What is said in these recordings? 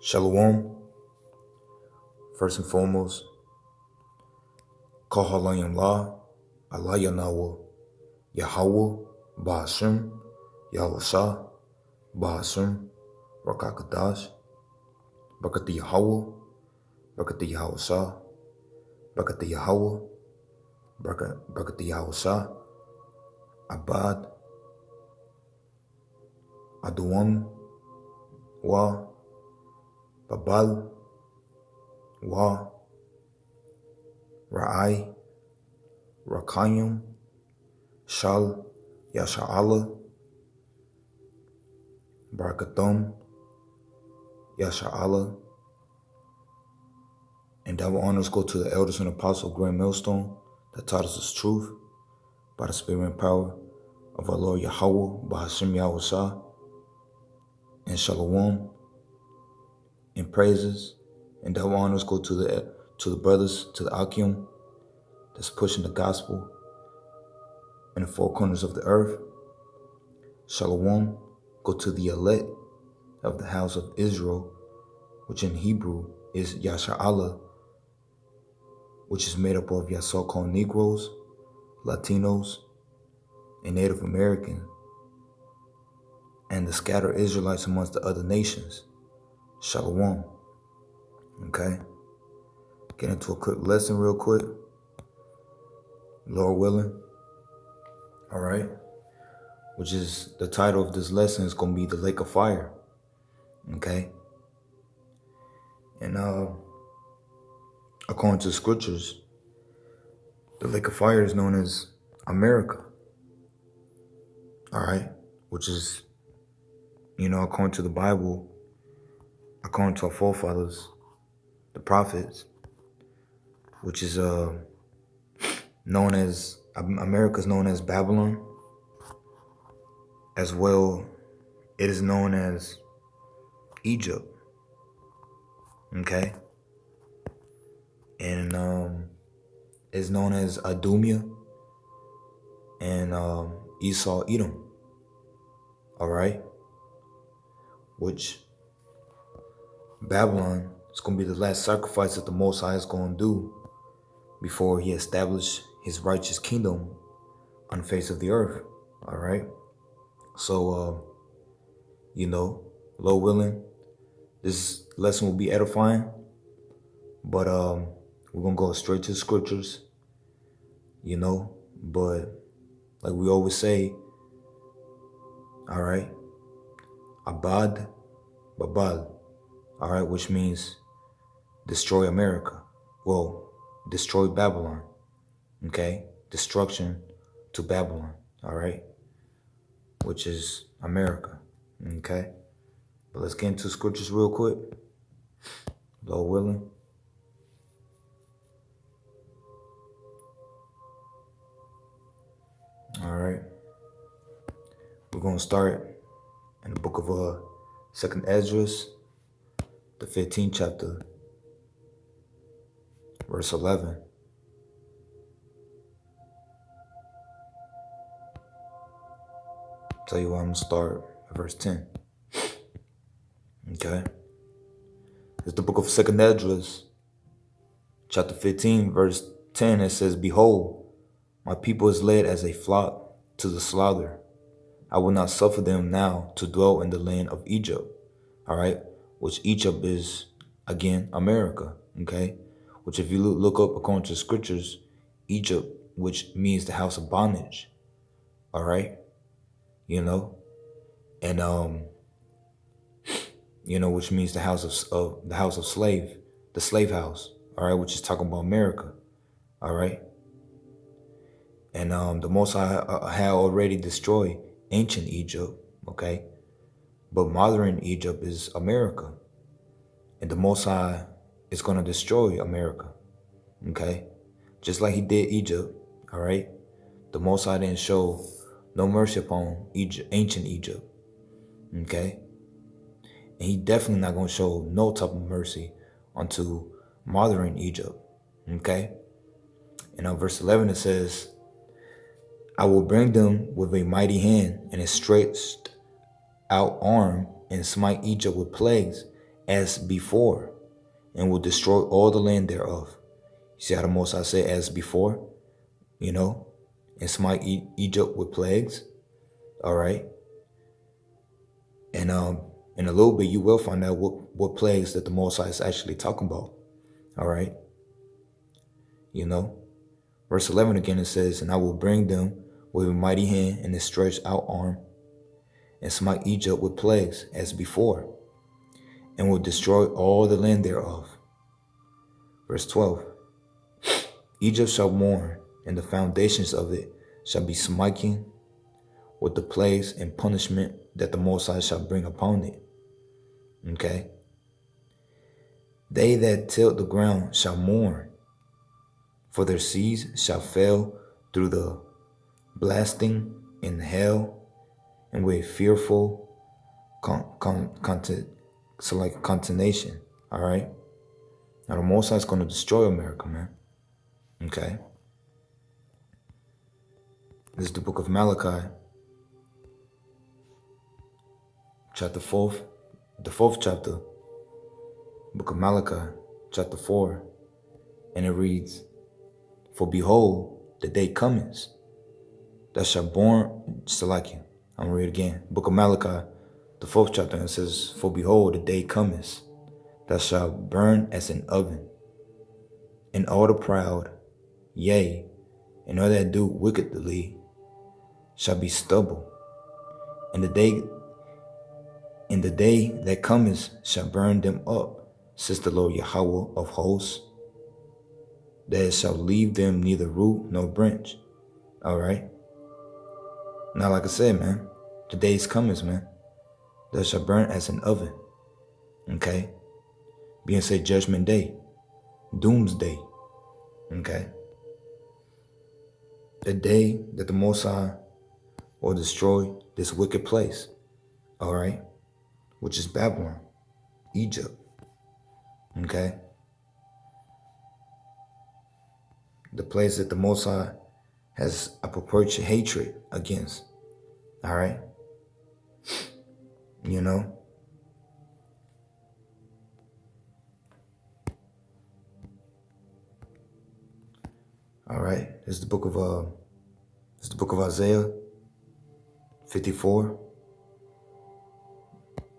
Shalom. First and foremost, Kahalayim La, Allah Yanawa, Yahweh, Ba'ashem, Yahweh, Ba'ashem, Rakakadash, Bakati Yahweh, Bakati Yahweh, Bakati Yahweh, Bakati Yahweh, Abad, Aduam, Wa, Babal, Wa, Ra'ai, Rakayim, Shal, Yasha'ala, Barakatum, Yasha'ala, and double honors go to the elders and apostles of Grand Millstone that taught us this truth by the spirit and power of our Lord Yahweh, Ba'ashem Yahweh, and Shalom, and praises, and double honors go to the brothers, to the Akim that's pushing the gospel in the four corners of the earth. Shalom go to the elect of the house of Israel, which in Hebrew is Yasha'ala, which is made up of your so-called Negroes, Latinos, and Native American, and the scattered Israelites amongst the other nations. Shalom. Okay? Get into a quick lesson real quick. Lord willing. Alright? Which is, the title of this lesson is going to be The Lake of Fire. Okay? And according to the scriptures, the Lake of Fire is known as America. Alright? Which is, according to the Bible, according to our forefathers, the prophets, which is known as, America is known as Babylon. As well, it is known as Egypt. Okay? And it's known as Adumia and Esau, Edom. Alright? Which Babylon is going to be the last sacrifice that the Most High is going to do before he established his righteous kingdom on the face of the earth. Alright? So, Lord willing, this lesson will be edifying. But we're going to go straight to the scriptures, But like we always say, alright, Abad, Babal, alright, which means destroy America. Well, destroy Babylon, okay? Destruction to Babylon, alright? Which is America, okay? But let's get into scriptures real quick. Lord willing. Alright. We're going to start in the book of 2nd Esdras, the 15th chapter, verse 11. Tell you what, I'm going to start at verse 10. Okay? It's the book of 2nd Esdras, chapter 15, verse 10. It says, Behold, my people is led as a flock to the slaughter. I will not suffer them now to dwell in the land of Egypt. Alright? Which Egypt is, again, America. Okay? Which if you look up according to the scriptures, Egypt, which means the house of bondage. Alright? And which means the house of slave, the slave house, all right, which is talking about America, all right. And the Most High had already destroyed ancient Egypt, okay, but modern Egypt is America, and the Most High is going to destroy America, okay, just like he did Egypt, all right. The Most High didn't show no mercy upon ancient Egypt, okay? And he definitely not going to show no type of mercy unto modern Egypt, okay? And on verse 11 it says, I will bring them with a mighty hand and a stretched out arm and smite Egypt with plagues as before, and will destroy all the land thereof. You see how the Most High said as before, and smite Egypt with plagues. All right. And in a little bit, you will find out what plagues that the Most High is actually talking about. All right. Verse 11 again, it says, and I will bring them with a mighty hand and a stretched out arm, and smite Egypt with plagues as before, and will destroy all the land thereof. Verse 12, Egypt shall mourn, and the foundations of it shall be smiting with the plagues and punishment that the Most High shall bring upon it. Okay? They that till the ground shall mourn, for their seeds shall fail through the blasting in hell, and with fearful contamination. All right? Now the Most High is going to destroy America, man. Okay? This is the book of Malachi, chapter 4, the 4th chapter, book of Malachi, chapter 4, and it reads, for behold, the day cometh, that shall born, Salakia. I'm going to read it again. Book of Malachi, the 4th chapter, and it says, for behold, the day cometh, that shall burn as an oven, and all the proud, yea, and all that do wickedly, shall be stubble. And the day that cometh shall burn them up, says the Lord Yahweh of hosts, that it shall leave them neither root nor branch. All right. Now, like I said, man, the days cometh, man, that shall burn as an oven. Okay. Being said judgment day, doomsday. Okay. The day that the Most High will destroy this wicked place. All right. Which is Babylon, Egypt. Okay. The place that the Most High has a perpetual hatred against. All right. All right. This is the book of Isaiah 54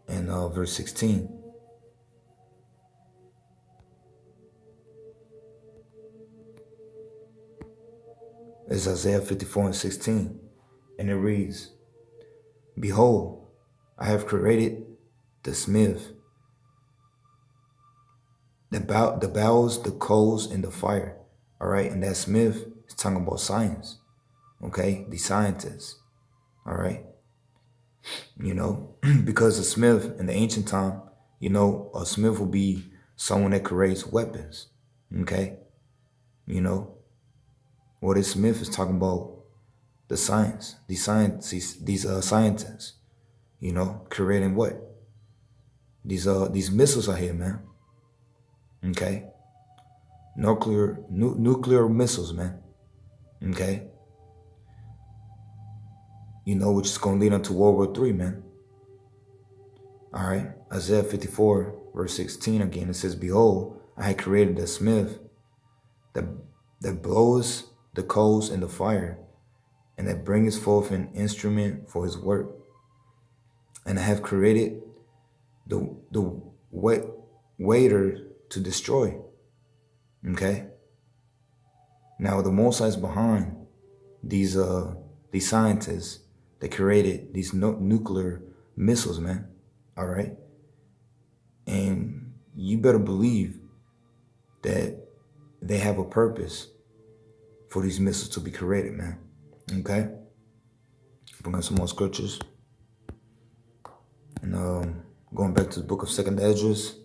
and verse 16. It's Isaiah 54 and 16, and it reads, behold, I have created the smith, the bowels, the coals, and the fire. All right, and that smith is talking about science. Okay, the scientists. All right, because a smith in the ancient time, a smith will be someone that creates weapons. Okay, Well, this Smith is talking about the science, these scientists, creating what? These missiles out here, man. Okay. Nuclear missiles, man. Okay. Which is going to lead into World War III, man. All right. Isaiah 54, verse 16 again, it says, behold, I had created a smith that blows the coals in the fire, and that bringeth forth an instrument for his work. And I have created the waiter to destroy. Okay. Now the Most High is behind these scientists that created these nuclear missiles, man. All right. And you better believe that they have a purpose for these missiles to be created, man. Okay? Bring out some more scriptures. And going back to the book of 2nd Esdras,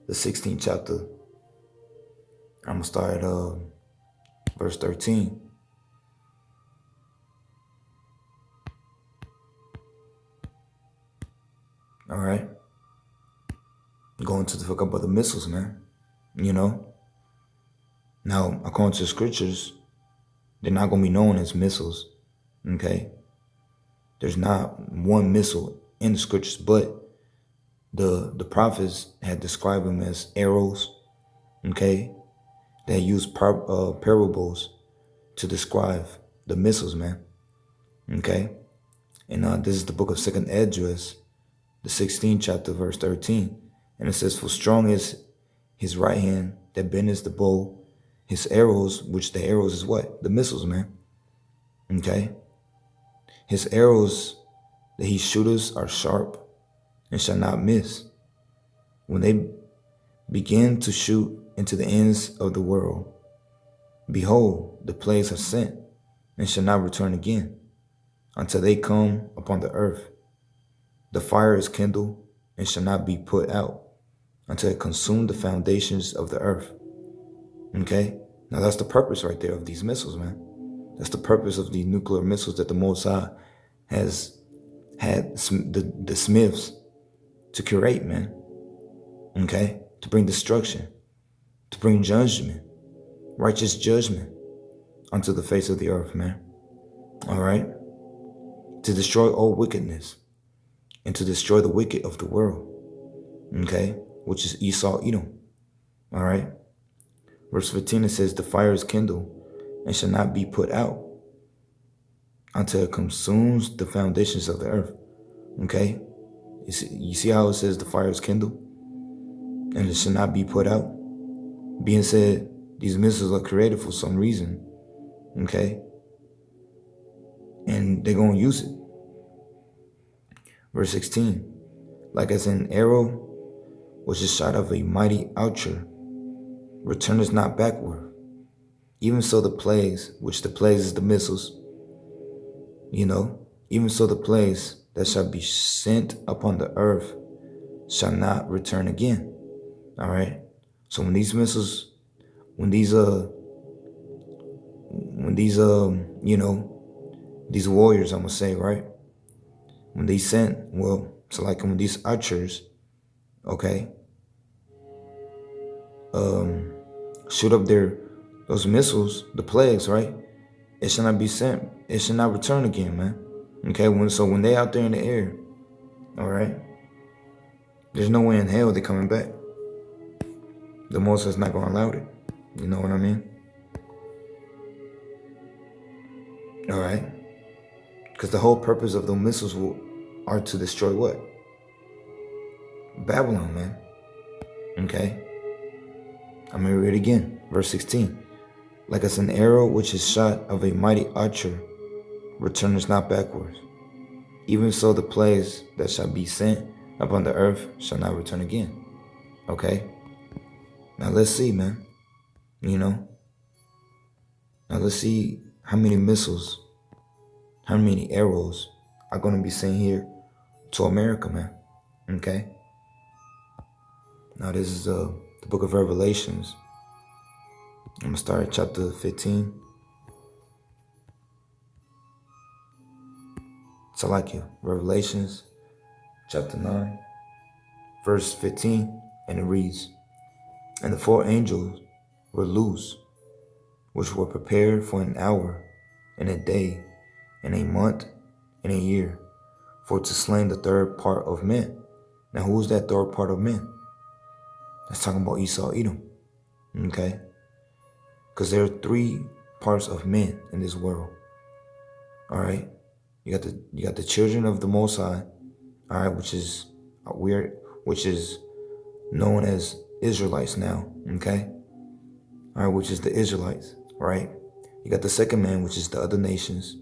the 16th chapter. I'm going to start at verse 13. All right? Going to talk about the missiles, man. Now, according to the scriptures, they're not going to be known as missiles, okay? There's not one missile in the scriptures, but the prophets had described them as arrows, okay? They used parables to describe the missiles, man, okay? And this is the book of 2nd Esdras, the 16th chapter, verse 13. And it says, for strong is his right hand that bendeth the bow, his arrows, which the arrows is what? The missiles, man, okay? His arrows that he shooteth are sharp and shall not miss. When they begin to shoot into the ends of the world, behold, the plagues are sent and shall not return again until they come upon the earth. The fire is kindled and shall not be put out until it consume the foundations of the earth. Okay? Now that's the purpose right there of these missiles, man. That's the purpose of these nuclear missiles that the Most High has had the smiths to create, man. Okay? To bring destruction, to bring judgment, righteous judgment unto the face of the earth, man. All right? To destroy all wickedness and to destroy the wicked of the world. Okay? Which is Esau, Edom. All right? Verse 15, it says, the fire is kindled and shall not be put out until it consumes the foundations of the earth. Okay? You see how it says the fire is kindled and it shall not be put out? Being said, these missiles are created for some reason. Okay? And they're going to use it. Verse 16, like as an arrow which is shot of a mighty archer, returneth not backward. Even so the plagues, which the plagues is the missiles, even so the plagues that shall be sent upon the earth shall not return again. All right. So when these missiles, these warriors, I'm gonna say, right? When they sent, so like when these archers, okay, shoot up those missiles, the plagues, right? It shall not be sent. It shall not return again, man. Okay, when they out there in the air, all right, there's no way in hell they're coming back. The Most High is not gonna allow it. You know what I mean? All right, because the whole purpose of the missiles are to destroy what? Babylon, man. Okay. I'm going to read it again. Verse 16. Like as an arrow which is shot of a mighty archer, returneth not backwards. Even so the plagues that shall be sent upon the earth shall not return again. Okay. Now let's see, man. Now let's see how many missiles, how many arrows are going to be sent here to America, man. Okay. Now this is the book of Revelations. I'm going to start at chapter 15. So like you, Revelations chapter 9, verse 15, and it reads, and the 4 angels were loose, which were prepared for an hour, and a day, and a month, and a year, for to slay the third part of men. Now who's that third part of men? That's talking about Esau, Edom. Okay? Because there are 3 parts of men in this world. All right? You got the children of the Most High, all right, which is known as Israelites now, okay? All right, which is the Israelites, right? You got the second man, which is the other nations,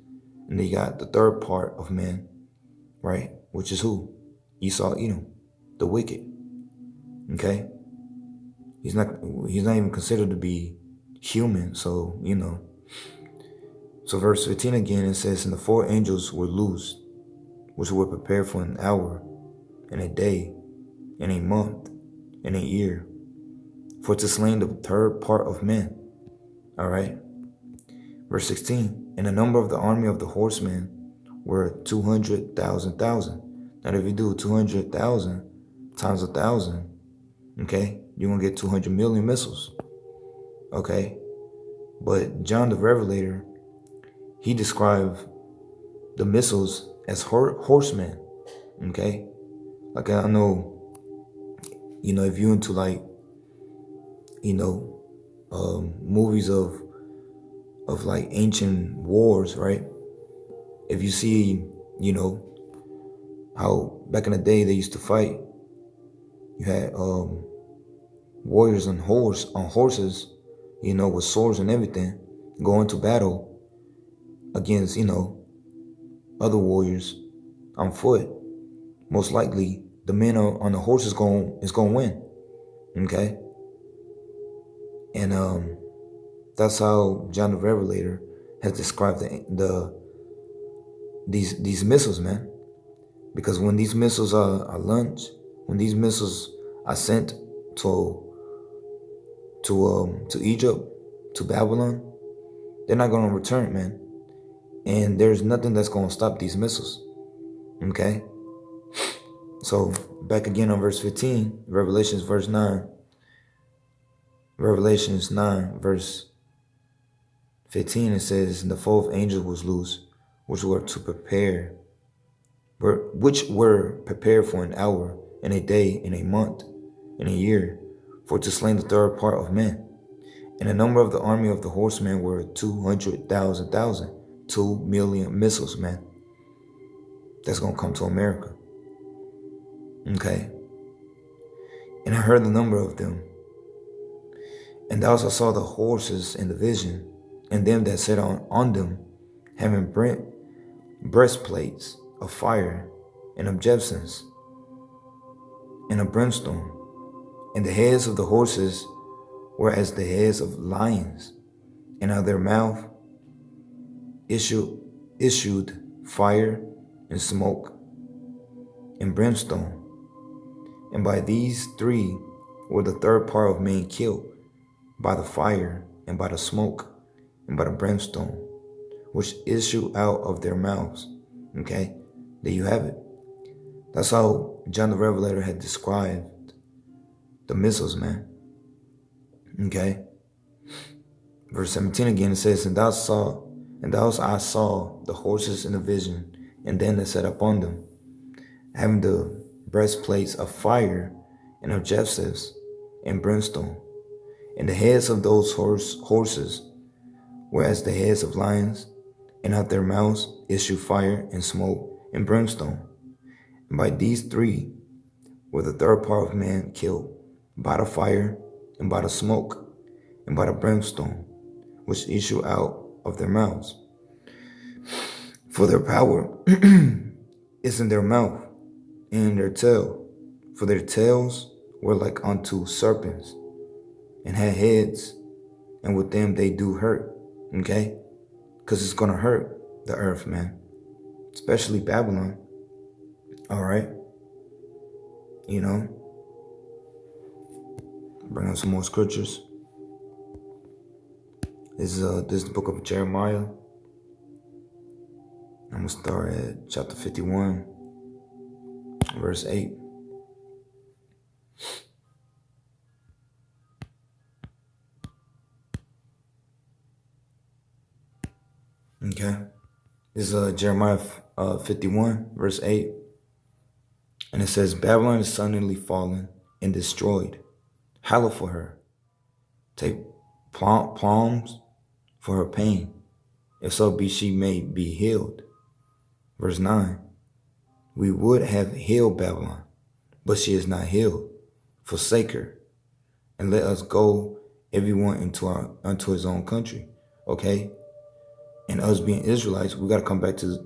and then you got the third part of men, right? Which is who? Esau, Edom, the wicked, okay? He's not even considered to be human, so So verse 15 again, it says, and the 4 angels were loosed, which were prepared for an hour, and a day, and a month, and a year, for to slay the third part of men. All right. Verse 16, and the number of the army of the horsemen were 200,000. Now if you do 200,000 times 1,000, okay, you're going to get 200 million missiles. Okay. But John the Revelator, he described the missiles as horsemen, okay? Like I know if you into like, movies of like ancient wars, right? If you see, how back in the day they used to fight, you had warriors on horses, with swords and everything, go into battle against, other warriors on foot. Most likely, the men on the horse is going to win. Okay, and that's how John the Revelator has described these missiles, man. Because when these missiles are launched, when these missiles are sent to Egypt, to Babylon, they're not going to return, man. And there's nothing that's going to stop these missiles. Okay? So back again on verse 15, Revelations 9, verse 15, it says, "And the fourth angel was loose, which were prepared for an hour, and a day, and a month, and a year, for to slay the third part of men. And the number of the army of the horsemen were 200,000, 2 million missiles, man. That's going to come to America. Okay? And I heard the number of them. And I also saw the horses in the vision, and them that sat on them, having breastplates of fire, and of jacinth, and of brimstone. And the heads of the horses were as the heads of lions, and out of their mouth issued fire and smoke and brimstone. And by these three were the third part of men killed, by the fire, and by the smoke, and by the brimstone, which issue out of their mouths." Okay, there you have it. That's how John the Revelator had described the missiles, man. Okay. Verse 17 again, it says, And thou I saw the horses in the vision, and them that sat upon them, having the breastplates of fire, and of jacinth, and brimstone. And the heads of those horses were as the heads of lions, and out their mouths issue fire and smoke and brimstone. And by these three were the third part of man killed, by the fire, and by the smoke, and by the brimstone, which issue out of their mouths. For their power is in their mouth and in their tail. For their tails were like unto serpents, and had heads, and with them they do hurt. Okay? Because it's going to hurt the earth, man. Especially Babylon. All right? Bring up some more scriptures. This is the book of Jeremiah. I'm going to start at chapter 51, verse 8. Okay. This is Jeremiah 51, verse 8. And it says, "Babylon is suddenly fallen and destroyed. Hallow for her. Take palms for her pain, if so be she may be healed." Verse 9. "We would have healed Babylon, but she is not healed. Forsake her, and let us go everyone unto his own country." Okay? And us being Israelites, we got to come back to,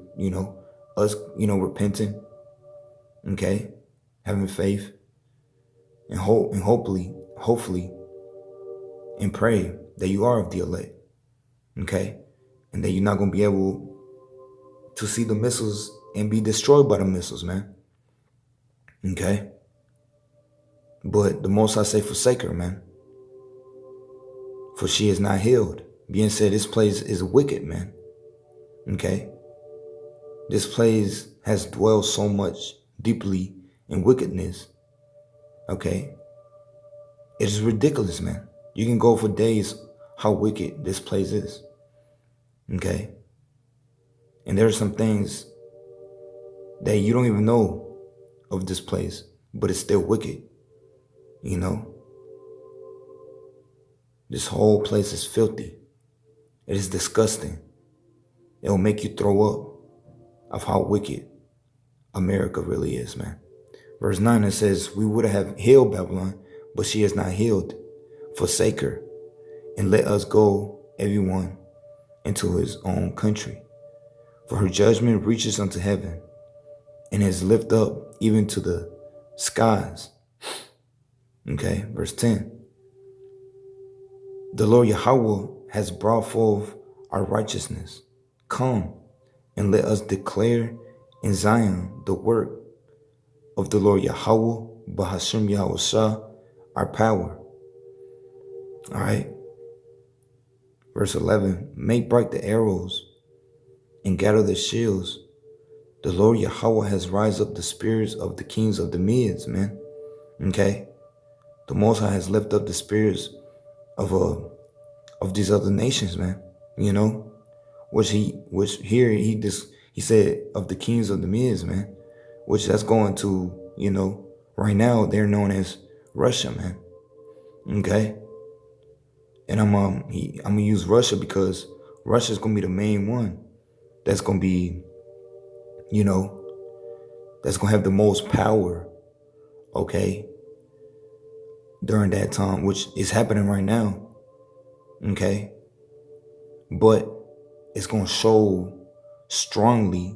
us, repenting, okay, having faith, and hopefully, and pray that you are of the elect, okay, and that you're not going to be able to see the missiles and be destroyed by the missiles, man, okay. But the Most High say, forsake her, man, for she is not healed. Being said, this place is wicked, man. Okay? This place has dwelled so much deeply in wickedness. Okay? It is ridiculous, man. You can go for days how wicked this place is. Okay? And there are some things that you don't even know of this place, but it's still wicked. You know, this whole place is filthy. It is disgusting. It will make you throw up of how wicked America really is, man. Verse 9, it says, we would have healed Babylon, but she is not healed. Forsake her, and let us go, everyone, into his own country. For her judgment reaches unto heaven, and is lifted up even to the skies. Okay, verse 10. The Lord Yahweh has brought forth our righteousness. Come, and let us declare in Zion the work of the Lord Yahweh, Bahashem Yahushua, our power. All right. Verse 11, make bright the arrows and gather the shields. The Lord Yahweh has raised up the spirits of the kings of the Medes, man. Okay. The Most High has lifted up the spirits of these other nations, man. You know, he said of the kings of the Medes, man, which that's going to, you know, right now they're known as Russia, man. Okay. And I'm gonna use Russia because Russia's gonna be the main one that's gonna be, you know, that's gonna have the most power, okay, during that time, which is happening right now. Okay. But it's gonna show strongly,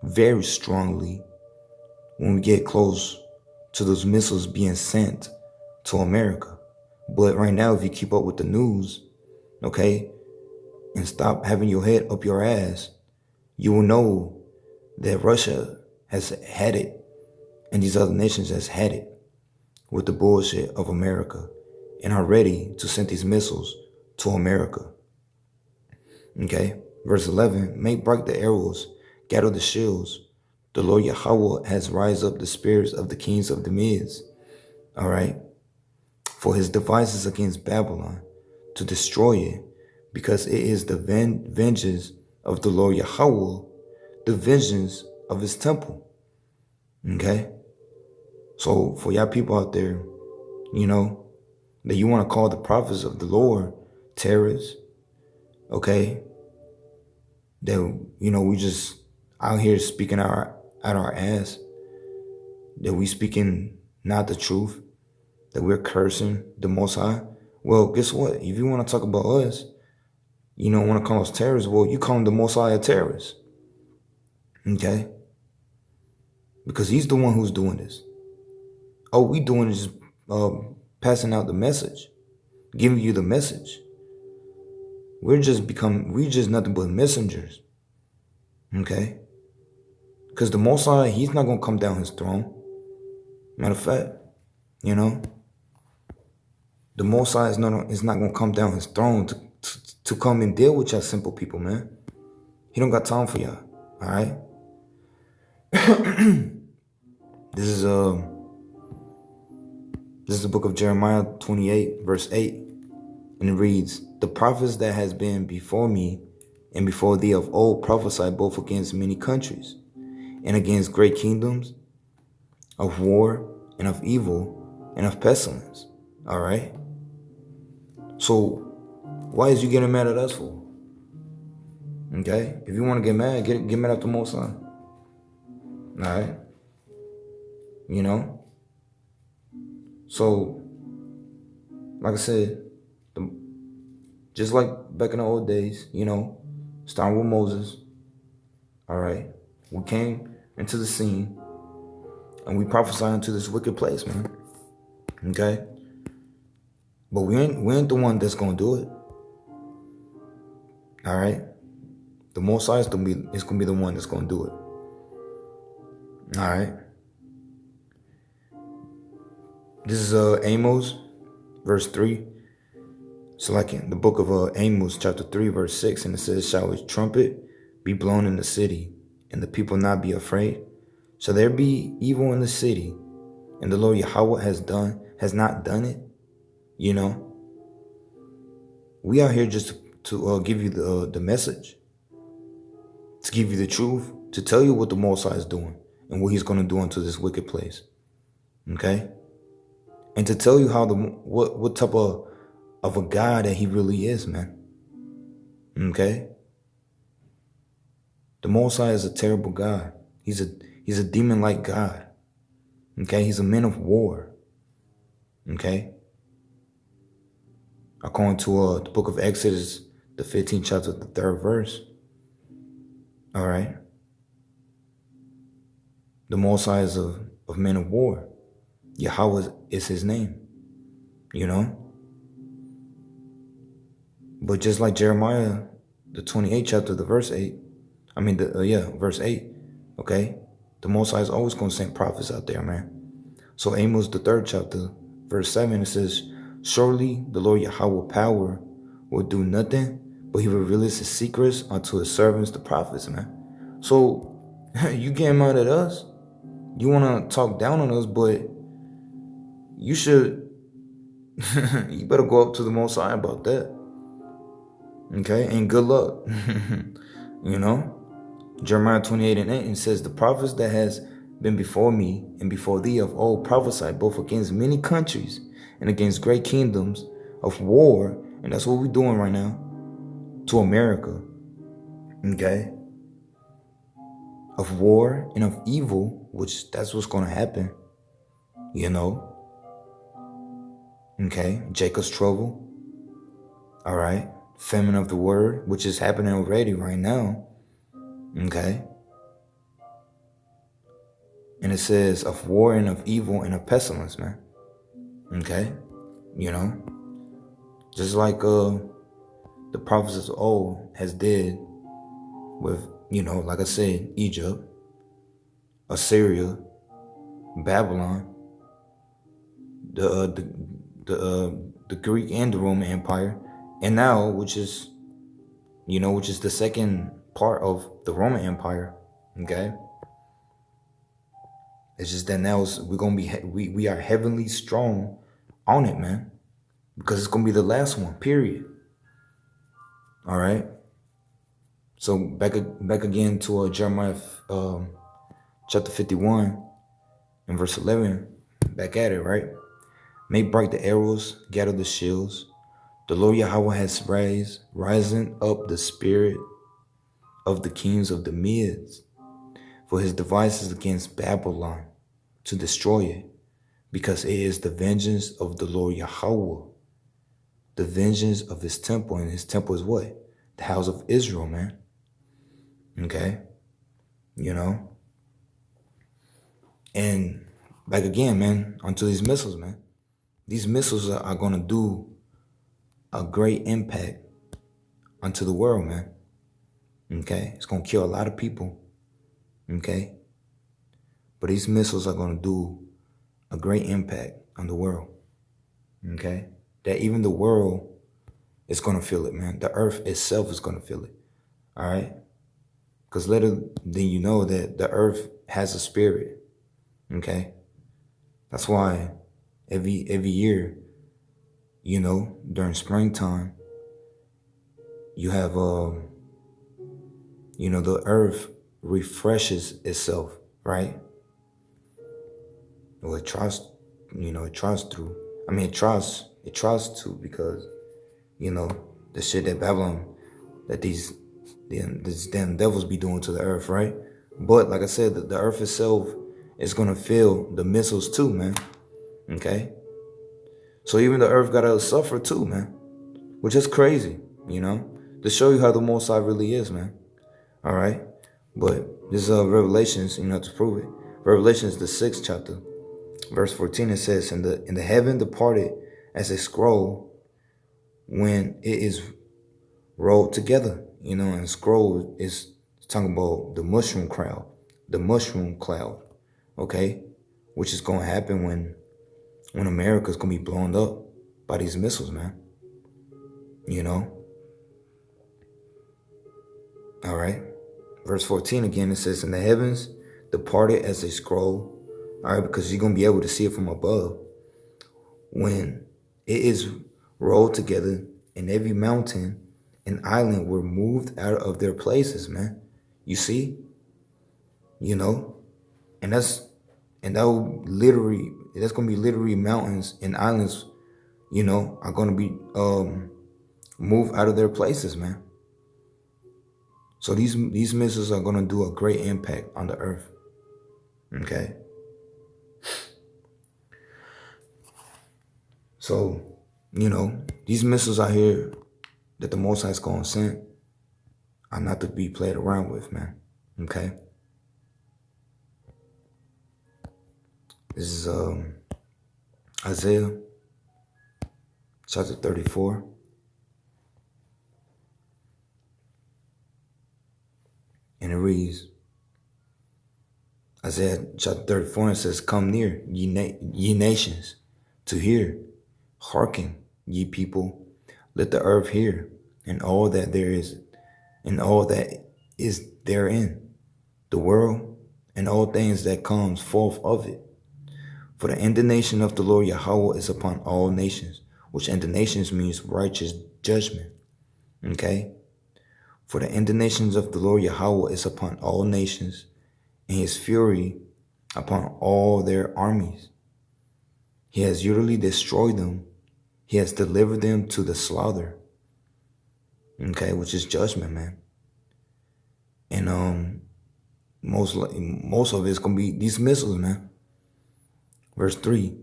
very strongly, when we get close to those missiles being sent to America. But right now, if you keep up with the news, okay, and stop having your head up your ass, you will know that Russia has had it, and these other nations has had it with the bullshit of America, and are ready to send these missiles to America. Okay, verse 11, make bright the arrows, gather the shields. The Lord Yahweh has raised up the spirits of the kings of the Medes. All right. For his devices against Babylon, to destroy it, because it is the vengeance of the Lord Yahweh, the vengeance of his temple. Okay? So for y'all people out there, you know, that you want to call the prophets of the Lord terrorists, okay? That, you know, we just out here speaking out our ass, that we speaking not the truth, that we're cursing the Most High. Well, guess what? If you want to talk about us, you don't want to call us terrorists, well, you call the Most High a terrorist. Okay? Because he's the one who's doing this. All we doing is just passing out the message, giving you the message. We just nothing but messengers. Okay? Because the Most High, he's not going to come down his throne. Matter of fact, you know, the Most High is not going to come down his throne to come and deal with y'all simple people, man. He don't got time for y'all. All right. This is the book of Jeremiah 28, verse 8, and it reads, "The prophets that has been before me and before thee of old prophesied both against many countries and against great kingdoms, of war and of evil and of pestilence." All right. So why is you getting mad at us for? Okay? If you want to get mad at the Most High. All right? You know? So, like I said, just like back in the old days, you know, starting with Moses, all right? We came into the scene and we prophesied into this wicked place, man. Okay? But we ain't the one that's gonna do it. All right? The Most High is gonna be the one that's gonna do it. All right? This is Amos, verse 3. So like in the book of Amos, chapter 3, verse 6, and it says, "Shall a trumpet be blown in the city, and the people not be afraid? Shall there be evil in the city, and the Lord Yahweh has not done it?" You know, we are here just to give you the message, to give you the truth, to tell you what the Most High is doing and what he's going to do unto this wicked place. Okay? and to tell you how what type of a God that he really is, man. Okay? The Most High is a terrible God. He's a demon-like God. Okay? He's a man of war. Okay? According to the book of Exodus, the 15th chapter, the 3rd verse. All right? The Most High is of men of war. Yahweh is his name. You know? But just like Jeremiah, the 28th chapter, the verse 8, verse 8, okay? The Most High is always going to send prophets out there, man. So Amos, the 3rd chapter, verse 7, it says, surely the Lord Yahweh power will do nothing, but he reveals his secrets unto his servants, the prophets, man. So you getting mad at us? You want to talk down on us, but you should, you better go up to the Most High about that. Okay, and good luck. You know, Jeremiah 28:8, it says, the prophets that has been before me and before thee of old prophesied both against many countries and against great kingdoms of war. And that's what we're doing right now to America. Okay, of war and of evil, which that's what's going to happen. You know, okay, Jacob's trouble. All right. Famine of the word, which is happening already right now. Okay. And it says of war and of evil and of pestilence, man. Okay. You know, just like the prophets of old has did with, you know, like I said, Egypt, Assyria, Babylon, the Greek and the Roman Empire. And now, which is the second part of the Roman Empire, okay? It's just that now we're gonna be we are heavenly strong on it, man, because it's gonna be the last one. Period. All right. So back again to Jeremiah chapter 51 and verse 11. Back at it, right? Make bright the arrows, gather the shields. The Lord Yahweh has risen up the spirit of the kings of the Medes for his devices against Babylon to destroy it, because it is the vengeance of the Lord Yahweh, the vengeance of his temple. And his temple is what? The house of Israel, man. Okay? You know? And back again, man, onto these missiles, man. These missiles are going to do a great impact onto the world, man. Okay? It's going to kill a lot of people. Okay? But these missiles are going to do a great impact on the world. Okay? That even the world is going to feel it, man. The earth itself is going to feel it. All right? Because later then you know that the earth has a spirit. Okay? That's why every year, you know, during springtime, you have, you know, the earth refreshes itself, right? Well, it tries to, because, you know, the shit that Babylon, that these damn devils be doing to the earth, right? But like I said, the earth itself is going to feel the missiles too, man. Okay? So even the earth got to suffer too, man. Which is crazy, you know? To show you how the Most High really is, man. All right? But this is Revelations, you know, to prove it. Revelations, the 6th chapter, verse 14, it says, "And the heaven departed as a scroll when it is rolled together." You know, and scroll is talking about the mushroom cloud, okay? Which is going to happen when America's going to be blown up by these missiles, man. You know? All right. Verse 14 again, it says, "And the heavens departed as a scroll." All right, because you're going to be able to see it from above. "When it is rolled together, and every mountain and island were moved out of their places," man. You see? You know? And that literally there's gonna be literally mountains and islands, are gonna be moved out of their places, man. So these missiles are gonna do a great impact on the earth. Okay. So, these missiles out here that the Most High is gonna send are not to be played around with, man. Okay. This is Isaiah chapter 34. And it reads, Isaiah chapter 34, and says, "Come near, ye nations, to hear. Hearken, ye people. Let the earth hear, and all that there is, and all that is therein, the world, and all things that comes forth of it. For the indignation of the Lord Yahweh is upon all nations," which indignation means righteous judgment. Okay? "For the indignations of the Lord Yahweh is upon all nations, and his fury upon all their armies. He has utterly destroyed them. He has delivered them to the slaughter." Okay, which is judgment, man. And most of it's gonna be these missiles, man. Verse 3,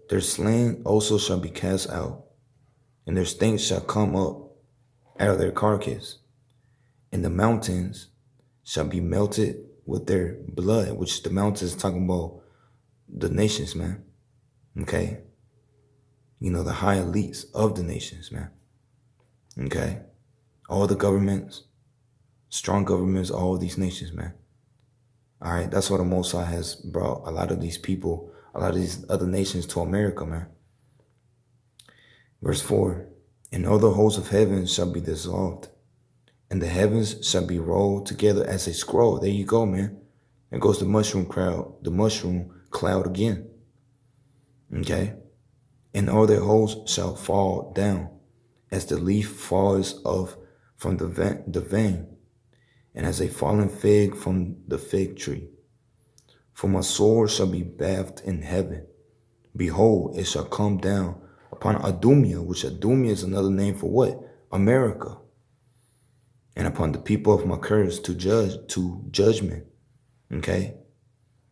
"Their slain also shall be cast out, and their stinks shall come up out of their carcass, and the mountains shall be melted with their blood," which the mountains is talking about the nations, man. Okay. The high elites of the nations, man. Okay. All the governments, strong governments, all of these nations, man. All right. That's why the Most High has brought a lot of these people, a lot of these other nations to America, man. Verse 4, "And all the hosts of heaven shall be dissolved, and the heavens shall be rolled together as a scroll." There you go, man. There goes the mushroom cloud again. Okay. "And all their hosts shall fall down, as the leaf falls from the vine, and as a fallen fig from the fig tree. For my sword shall be bathed in heaven. Behold, it shall come down upon Adumia," which Adumia is another name for what? America. "And upon the people of my curse to judgment." Okay.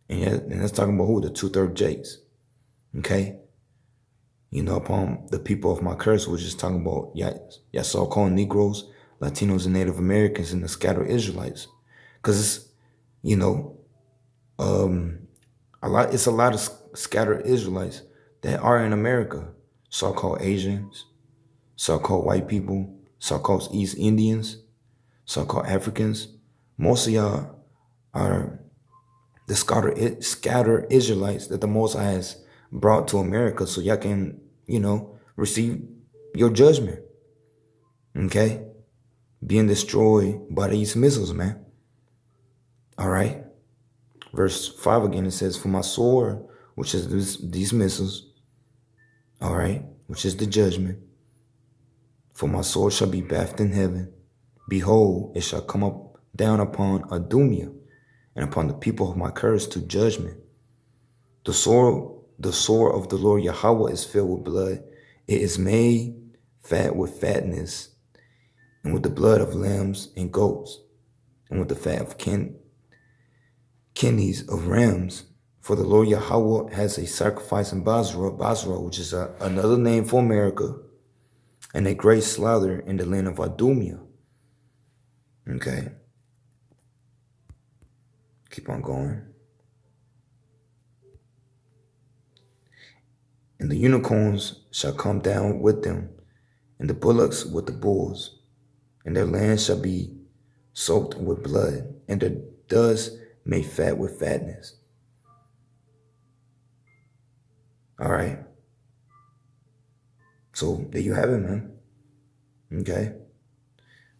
And that's talking about who? The 2/3 Jakes. Okay. Upon the people of my curse, which is talking about y'all so-called Negroes, Latinos, and Native Americans, and the scattered Israelites. Because it's, it's a lot of scattered Israelites that are in America. So-called Asians, so-called white people, so-called East Indians, so-called Africans. Most of y'all are the scattered Israelites that the Most High has brought to America, so y'all can, receive your judgment. Okay? Being destroyed by these missiles, man. All right? Verse 5 again, it says, "For my sword," which is these missiles, all right, which is the judgment, "for my sword shall be bathed in heaven. Behold, it shall come up down upon Adumia, and upon the people of my curse to judgment. The sword of the Lord Yahweh is filled with blood. It is made fat with fatness, and with the blood of lambs and goats, and with the fat of kidneys of rams. For the Lord Yahweh has a sacrifice in Basra, which is another name for America, and a great slaughter in the land of Adumia." Okay. Keep on going. "And the unicorns shall come down with them, and the bullocks with the bulls, and their land shall be soaked with blood, and their dust made fat with fatness." All right. So there you have it, man. Okay.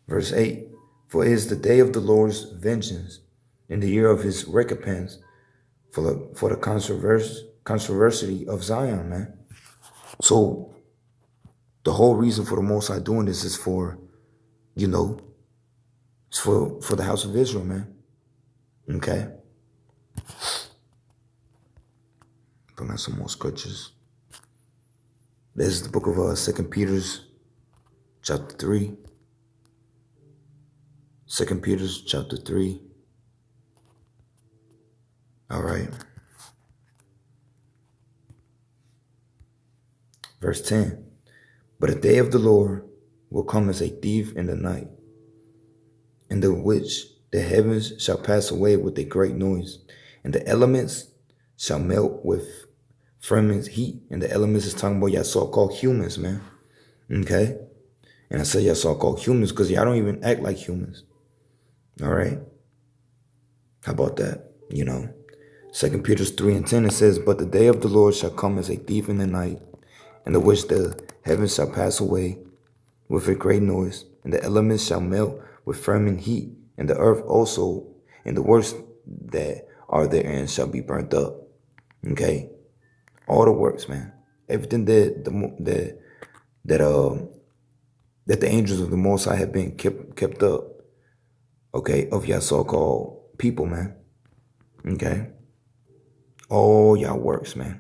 Verse 8, "For it is the day of the Lord's vengeance, in the year of his recompense, for the controversy of Zion," man. So the whole reason for the Most High doing this is for, it's for the house of Israel, man. Okay. bring out some more scriptures. This is the book of 2 Peter's chapter 3. 2 Peter's chapter 3. All right. Verse 10. But the day of the Lord will come as a thief in the night, in the which the heavens shall pass away with a great noise, and the elements shall melt with fervent heat. And the elements is talking about y'all so-called humans, man. Okay? And I say y'all so-called humans because y'all don't even act like humans. All right? How about that? 2 Peter 3 and 10, it says, But the day of the Lord shall come as a thief in the night, in the which the heavens shall pass away with a great noise, and the elements shall melt with fervent heat, and the earth also, and the works that are therein shall be burnt up. Okay? All the works, man. Everything that the angels of the Most High have been kept up, okay, of y'all so-called people, man. Okay? All y'all works, man.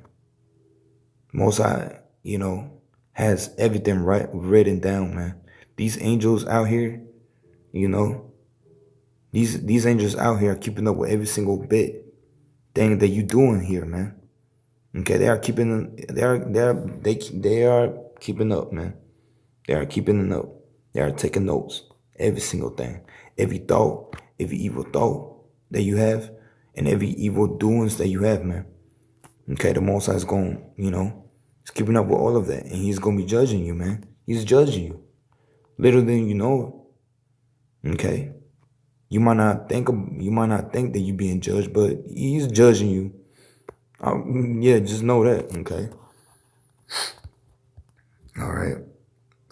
Most High, has everything written down, man. These angels out here, these angels out here are keeping up with every single bit thing that you doing here, man. Okay, they are keeping up, man. They are keeping up. They are taking notes. Every single thing, every thought, every evil thought that you have, and every evil doings that you have, man. Okay, the Most High is going, he's keeping up with all of that, and he's going to be judging you, man. He's judging you. Little than you know. Okay, you might not think that you're being judged, but he's judging you. Yeah, just know that. Okay. All right.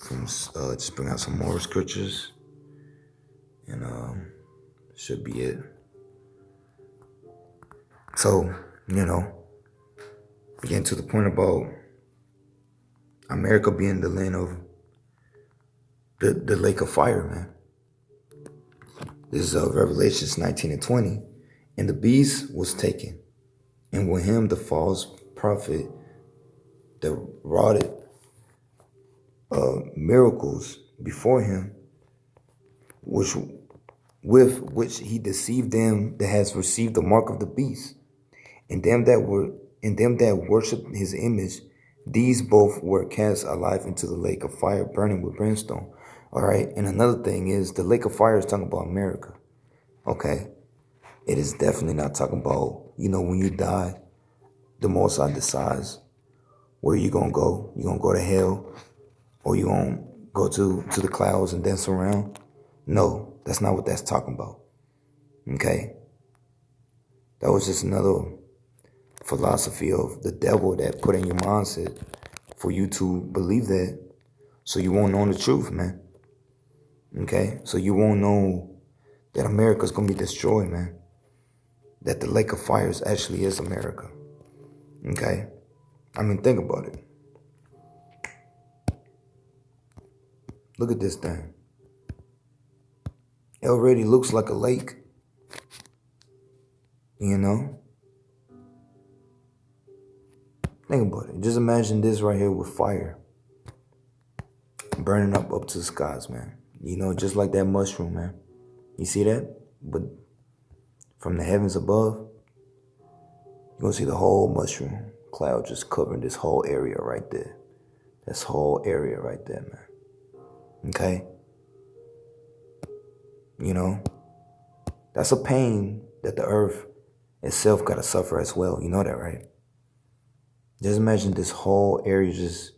Just bring out some more scriptures, and should be it. So, getting to the point about America being the land of the lake of fire, man. This is Revelations 19 and 20. And the beast was taken, and with him the false prophet that wrought miracles before him, with which he deceived them that has received the mark of the beast, and them that worship his image. These both were cast alive into the lake of fire, burning with brimstone. All right. And another thing is, the lake of fire is talking about America. Okay. It is definitely not talking about, when you die, the Most High decides where you're going to go. You're going to go to hell, or you're going to go to the clouds and dance around. No, that's not what that's talking about. Okay. That was just another philosophy of the devil that put in your mindset for you to believe that, so you won't know the truth, man. Okay? So you won't know that America's going to be destroyed, man. That the lake of fire actually is America. Okay? Think about it. Look at this thing. It already looks like a lake. Think about it. Just imagine this right here with fire burning up to the skies, man. Just like that mushroom, man. You see that? But from the heavens above, you're going to see the whole mushroom cloud just covering this whole area right there. This whole area right there, man. Okay? That's a pain that the earth itself got to suffer as well. You know that, right? Just imagine this whole area just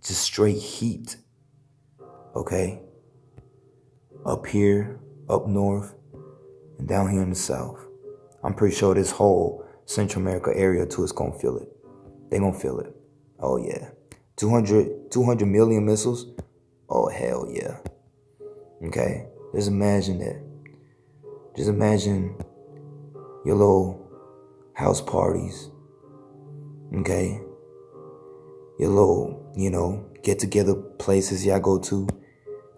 straight heat. Okay? Up here, up north, and down here in the south. I'm pretty sure this whole Central America area too is gonna feel it. They gonna feel it. Oh yeah. 200 million missiles? Oh hell yeah. Okay? Just imagine that. Just imagine your little house parties. Okay? Your little, get-together places y'all go to.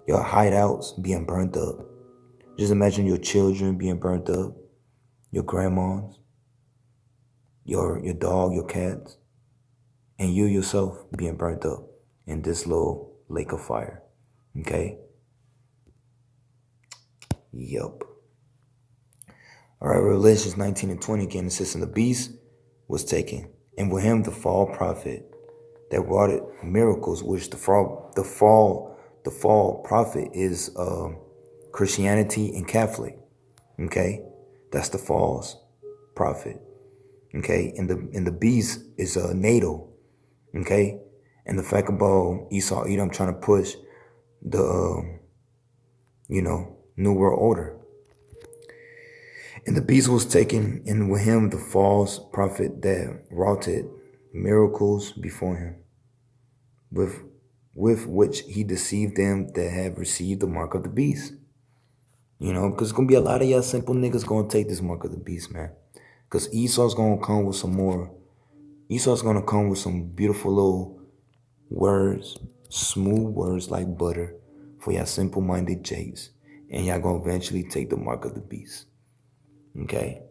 Your hideouts being burnt up. Just imagine your children being burnt up. Your grandmas. your dog, your cats, and you yourself being burnt up in this little lake of fire. Okay? Yup. All right, Revelations 19 and 20 again, it says, and the beast was taken, and with him the false prophet that wrought miracles, which the fall prophet is Christianity and Catholic. Okay? That's the false prophet. Okay? And the beast is NATO. Okay? And the fact about Esau Edom trying to push the New World Order. And the beast was taken, and with him the false prophet that wrought miracles before him, with which he deceived them that have received the mark of the beast. Because it's going to be a lot of y'all simple niggas going to take this mark of the beast, man. Because Esau's going to come with some more. Esau's going to come with some beautiful little words, smooth words like butter for y'all simple-minded jakes. And y'all going to eventually take the mark of the beast. Okay?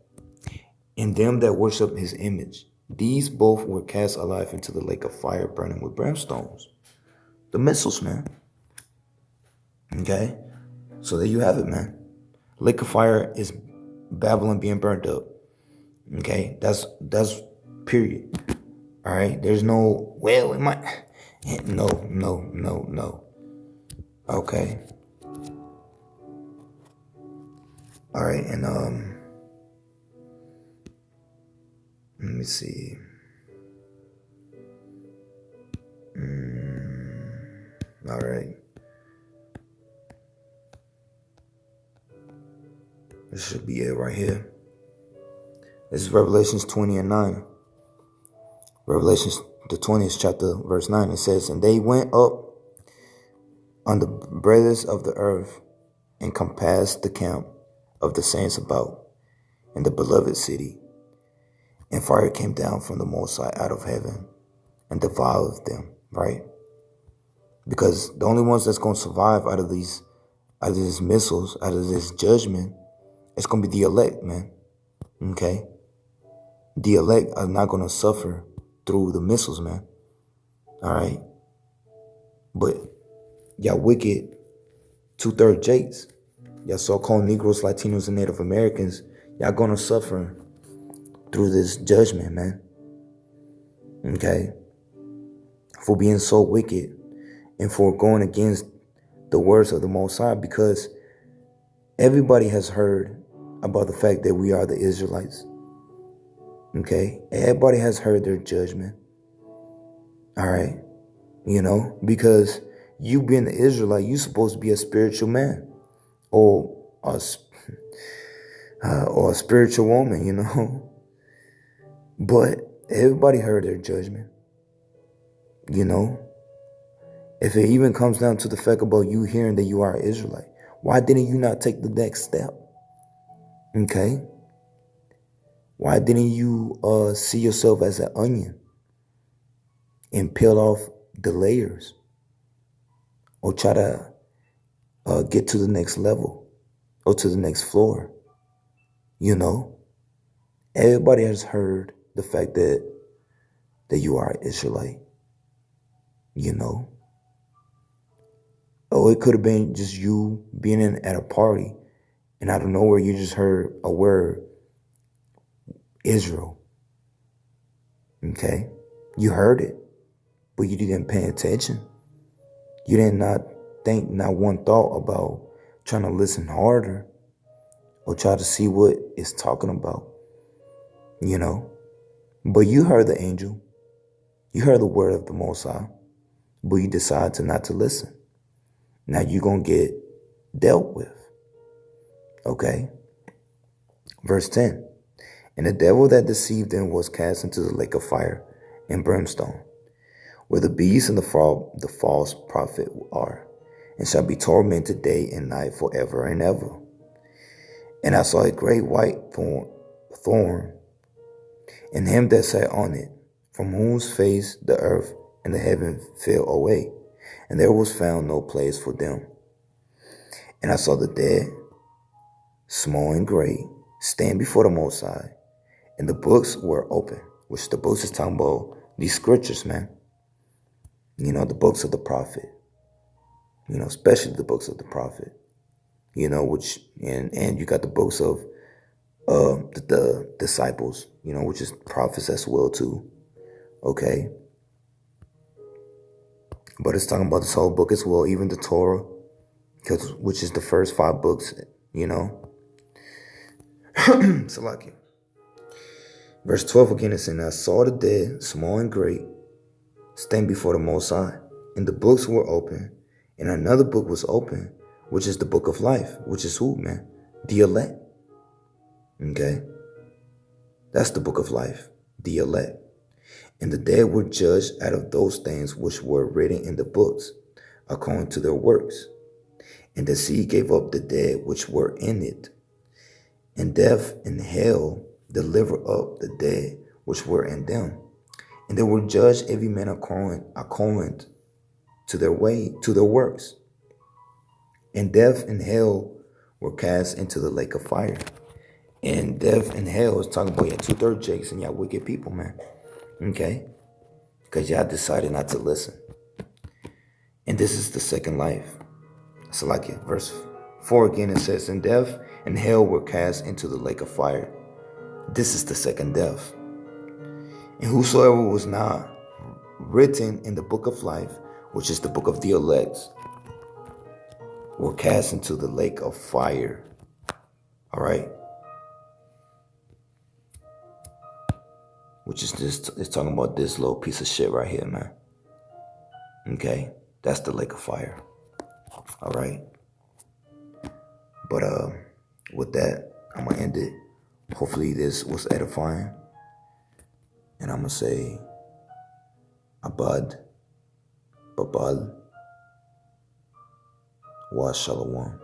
And them that worship his image, these both were cast alive into the lake of fire burning with brimstones. The missiles, man. Okay? So there you have it, man. Lake of fire is Babylon being burned up. Okay? That's period. All right? There's no, well, it might. No. Okay? All right, and let me see. All right. This should be it right here. This is Revelations 20 and 9. Revelations, the 20th chapter, verse 9. It says, and they went up on the breadth of the earth and compassed the camp of the saints about in the beloved city. And fire came down from the Most High out of heaven and devoured them, right? Because the only ones that's going to survive out of these missiles, out of this judgment, it's going to be the elect, man. Okay? The elect are not going to suffer through the missiles, man. All right? But y'all wicked 2/3 Jakes, y'all so-called Negroes, Latinos, and Native Americans, y'all going to suffer through this judgment, man. Okay? For being so wicked and for going against the words of the Most High, because everybody has heard about the fact that we are the Israelites. Okay? Everybody has heard their judgment. All right? Because you being the Israelite, you're supposed to be a spiritual man or a spiritual woman, But everybody heard their judgment, If it even comes down to the fact about you hearing that you are an Israelite, why didn't you not take the next step? Okay? Why didn't you see yourself as an onion and peel off the layers or try to get to the next level or to the next floor? Everybody has heard the fact that you are an Israelite, Or it could have been just you being at a party and out of nowhere you just heard a word, Israel. Okay? You heard it, but you didn't pay attention. You did not think not one thought about trying to listen harder or try to see what it's talking about, But you heard the angel. You heard the word of the Most High, but you decide to not to listen. Now you're going to get dealt with. Okay? Verse 10. And the devil that deceived them was cast into the lake of fire and brimstone, where the beast and the false prophet are, and shall be tormented day and night forever and ever. And I saw a great white thorn, and him that sat on it, from whose face the earth and the heaven fell away, and there was found no place for them. And I saw the dead, small and great, stand before the Most High, And the books were open, which the books is talking about these scriptures, man. The books of the prophet, especially the books of the prophet, which, and you got the books of the disciples, which is prophets as well too. Okay. But it's talking about this whole book as well, even the Torah, which is the first 5 books, Salaki. Verse 12 again, is saying, I saw the dead, small and great, stand before the Most High, and the books were open, and another book was open, which is the book of life, which is who, man? The elect. Okay? That's the book of life, the elect. And the dead were judged out of those things which were written in the books, according to their works. And the sea gave up the dead which were in it, and death and hell delivered up the dead which were in them. And they were judged every man according to their works. And death and hell were cast into the lake of fire. And death and hell is talking about your 2/3 jakes and y'all wicked people, man. Okay? Because y'all decided not to listen. And this is the second life. So like it, verse 4 again, it says, and death and hell were cast into the lake of fire. This is the second death. And whosoever was not written in the book of life, which is the book of the elect, were cast into the lake of fire. All right? Which is this, it's talking about this little piece of shit right here, man. Okay? That's the lake of fire. All right? But with that, I'm going to end it. Hopefully this was edifying. And I'm going to say, Abad, Babal, Wa Shalom.